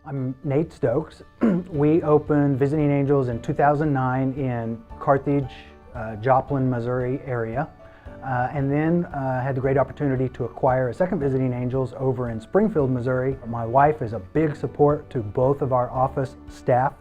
I'm Nate Stokes. We opened Visiting Angels in 2009 in Carthage, Joplin, Missouri area. And then had the great opportunity to acquire a second Visiting Angels over in Springfield, Missouri. My wife is a big support to both of our office staff,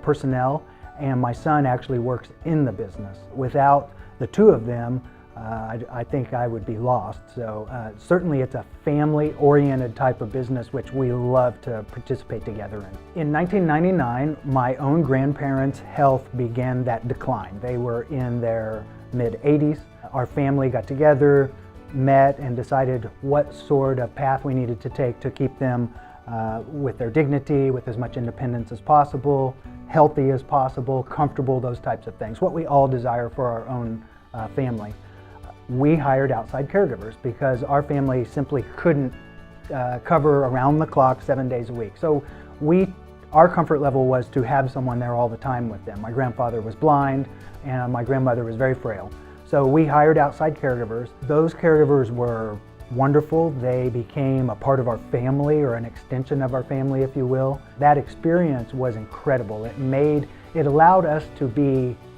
personnel, and my son actually works in the business. Without the two of them, I think I would be lost. So certainly it's a family-oriented type of business which we love to participate together in. In 1999, my own grandparents' health began that decline. They were in their mid-80s. Our family got together, met, and decided what sort of path we needed to take to keep them with their dignity, with as much independence as possible, healthy as possible, comfortable, those types of things, what we all desire for our own family. We hired outside caregivers because our family simply couldn't cover around the clock 7 days a week. So our comfort level was to have someone there all the time with them. My grandfather was blind and my grandmother was very frail. So we hired outside caregivers. Those caregivers were wonderful. They became a part of our family, or an extension of our family, if you will. That experience was incredible. It allowed us to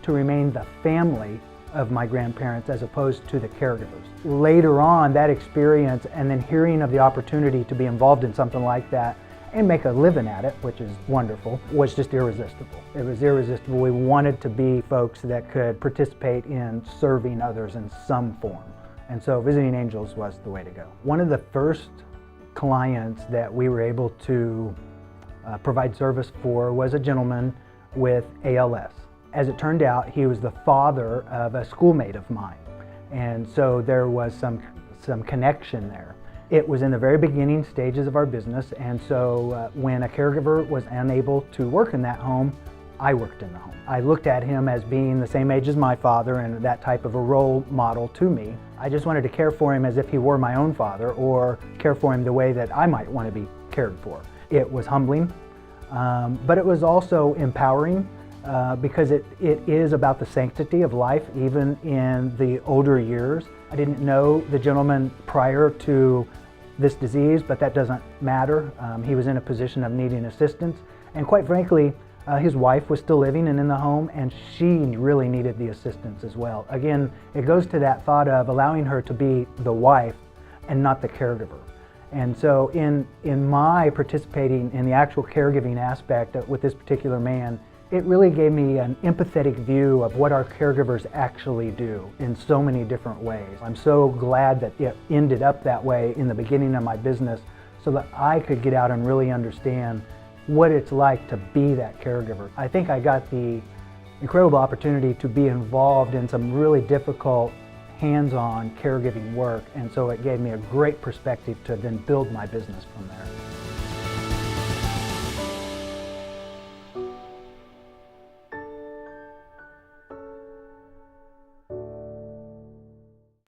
remain the family of my grandparents as opposed to the caregivers. Later on, that experience and then hearing of the opportunity to be involved in something like that and make a living at it, which is wonderful, was just irresistible. It was irresistible. We wanted to be folks that could participate in serving others in some form. And so Visiting Angels was the way to go. One of the first clients that we were able to provide service for was a gentleman with ALS. As it turned out, he was the father of a schoolmate of mine. And so there was some connection there. It was in the very beginning stages of our business, and so when a caregiver was unable to work in that home, I worked in the home. I looked at him as being the same age as my father and that type of a role model to me. I just wanted to care for him as if he were my own father, or care for him the way that I might want to be cared for. It was humbling, but it was also empowering. Because it is about the sanctity of life, even in the older years. I didn't know the gentleman prior to this disease, but that doesn't matter. He was in a position of needing assistance, and quite frankly, his wife was still living and in the home, and she really needed the assistance as well. Again, it goes to that thought of allowing her to be the wife and not the caregiver. And so in my participating in the actual caregiving aspect with this particular man, it really gave me an empathetic view of what our caregivers actually do in so many different ways. I'm so glad that it ended up that way in the beginning of my business, so that I could get out and really understand what it's like to be that caregiver. I think I got the incredible opportunity to be involved in some really difficult hands-on caregiving work, and so it gave me a great perspective to then build my business from there.